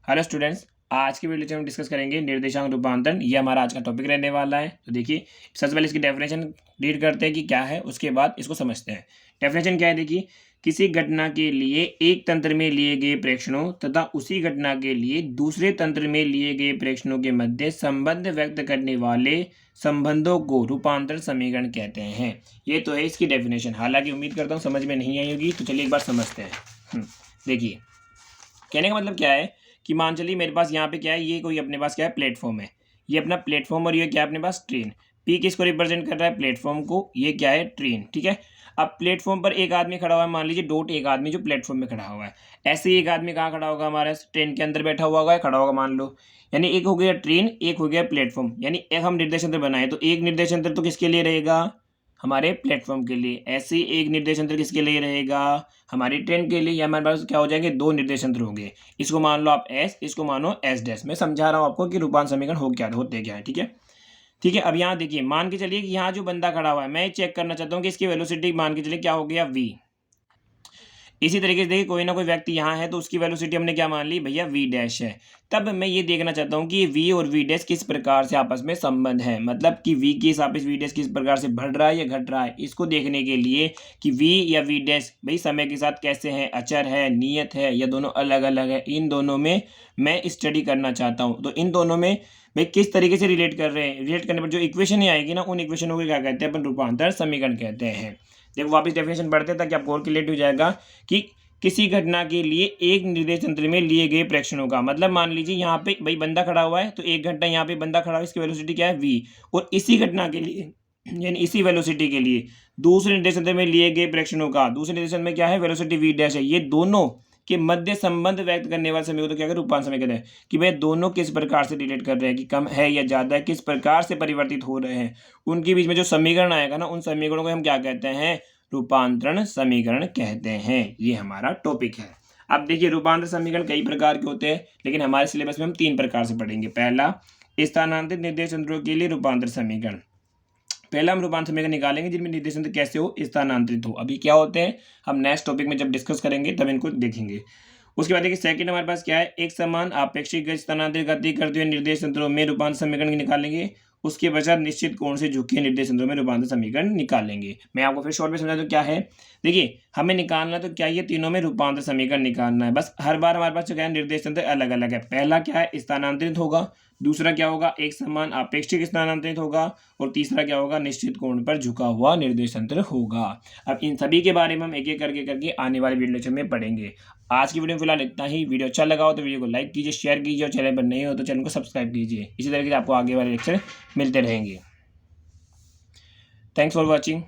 Hello students, आज की video में हम डिस्कस करेंगे निर्देशांक रूपांतरण। ये हमारा आज का टॉपिक रहने वाला है। तो देखिए, सबसे पहले इसकी डेफिनेशन रीड करते हैं कि क्या है, उसके बाद इसको समझते हैं। डेफिनेशन क्या है, देखिए, किसी घटना के लिए एक तंत्र में लिए गए प्रेक्षणों तथा उसी घटना के लिए दूसरे तंत्र में लिए गए प्रेक्षणों के मध्य संबंध व्यक्त करने वाले संबंधों को रूपांतरण समीकरण कहते हैं। ये तो है इसकी डेफिनेशन। हालांकि उम्मीद करता हूँ समझ में नहीं आई होगी, तो चलिए एक बार समझते हैं। देखिए, कहने का मतलब क्या है कि मान चलिए मेरे पास यहाँ पे क्या है, ये कोई अपने पास क्या है, प्लेटफॉर्म है। ये अपना प्लेटफॉर्म और ये क्या है अपने पास, ट्रेन। पी किसको रिप्रेजेंट कर रहा है, प्लेटफॉर्म को। ये क्या है, ट्रेन। ठीक है। अब प्लेटफॉर्म पर एक आदमी खड़ा हुआ है, मान लीजिए डॉट एक आदमी जो प्लेटफॉर्म में खड़ा हुआ है। ऐसे ही एक आदमी कहाँ खड़ा होगा, हमारे ट्रेन के अंदर बैठा हुआ होगा, खड़ा होगा मान लो। यानी एक हो गया ट्रेन, एक हो गया प्लेटफॉर्म। यानी एक हम निर्देशांतर बनाए तो एक निर्देशांतर तो किसके लिए रहेगा, हमारे प्लेटफॉर्म के लिए। ऐसे ही एक निर्देशांतर किसके लिए रहेगा, हमारी ट्रेन के लिए। या हमारे पास क्या हो जाएंगे, दो निर्देशांतर होंगे। इसको मान लो आप एस, इसको मानो एस डैश। मैं समझा रहा हूँ आपको कि रूपांतर समीकरण होते क्या है। ठीक है, ठीक है। अब यहाँ देखिए, मान के चलिए कि यहाँ जो बंदा खड़ा हुआ है, मैं चेक करना चाहता हूँ कि इसकी वेलोसिटी मान के चलिए क्या हो गया, v। इसी तरीके से देखिए, कोई ना कोई व्यक्ति यहाँ है तो उसकी वेलोसिटी हमने क्या मान ली, भैया वी डैश है। तब मैं ये देखना चाहता हूँ कि वी और वी डैश किस प्रकार से आपस में संबंध है। मतलब कि वी के सापेक्ष वी डैश किस प्रकार से बढ़ रहा है या घट रहा है। इसको देखने के लिए कि वी या वी डैश भाई समय के साथ कैसे है, अचर है, नियत है, या दोनों अलग अलग है, इन दोनों में मैं स्टडी करना चाहता हूँ। तो इन दोनों में भाई किस तरीके से रिलेट कर रहे हैं। रिलेट करने पर जो इक्वेशन ही आएगी ना, उन इक्वेशनों को क्या कहते हैं, अपन रूपांतर समीकरण कहते हैं। देखो वापस डेफिनेशन पढ़ते हैं ताकि आपको और क्लियर हो जाएगा कि किसी घटना के लिए एक निर्देश तंत्र में लिए गए प्रेक्षणों का मतलब, मान लीजिए यहाँ पे भाई बंदा खड़ा हुआ है, तो एक घंटा यहाँ पे बंदा खड़ा हुआ है, इसकी वेलोसिटी क्या है, v। और इसी घटना के लिए यानी इसी वेलोसिटी के लिए दूसरे निर्देश तंत्र में लिए गए प्रेक्षणों का दूसरे निर्देश में क्या है, वेलोसिटी v डैश है। ये दोनों के मध्य संबंध व्यक्त करने वाले समय को तो क्या कहते हैं, रूपांतर समीकरण कहते हैं। कि भाई दोनों किस प्रकार से रिलेट कर रहे हैं, कि कम है या ज्यादा है, किस प्रकार से परिवर्तित हो रहे हैं, उनके बीच में जो समीकरण आएगा ना, उन समीकरणों को हम क्या कहते हैं, रूपांतरण समीकरण कहते हैं। ये हमारा टॉपिक है। अब देखिए, रूपांतर समीकरण कई प्रकार के होते हैं, लेकिन हमारे सिलेबस में हम तीन प्रकार से पढ़ेंगे। पहला, स्थानांतरित निर्देश तंत्रों के लिए रूपांतर समीकरण। पहला हम रूपांतर समीकरण निकालेंगे जिनमें निर्देश तंत्र कैसे हो, स्थानांतरित हो। अभी क्या होते हैं हम नेक्स्ट टॉपिक में जब डिस्कस करेंगे तब इनको देखेंगे। उसके बाद देखिए, सेकंड हमारे पास क्या है, एक समान आपेक्षिक स्थानांतरित गति करते हुए निर्देश तंत्रों में रूपांतर समीकरण निकालेंगे। उसके पश्चात निश्चित कोण से झुके निर्देश तंत्रों में रूपांतर समीकरण निकालेंगे। मैं आपको फिर शॉर्ट में समझा दूं क्या है। देखिए, हमें निकालना तो क्या, ये तीनों में रूपांतर समीकरण निकालना है। बस हर बार हमारे पास जो क्या है, निर्देश तंत्र अलग अलग है। पहला क्या है, स्थानांतरित होगा। दूसरा क्या होगा, एक समान आपेक्षिक स्थानांतरित होगा। और तीसरा क्या होगा, निश्चित कोण पर झुका हुआ निर्देश तंत्र होगा। अब इन सभी के बारे में हम एक एक करके आने वाले वीडियो लेक्चर में पढ़ेंगे। आज की वीडियो में फिलहाल इतना ही। वीडियो अच्छा लगा हो तो वीडियो को लाइक कीजिए, शेयर कीजिए, और चैनल पर नहीं हो तो चैनल को सब्सक्राइब कीजिए। इसी तरीके से आपको आगे वाले लेक्चर मिलते रहेंगे। Thanks for watching.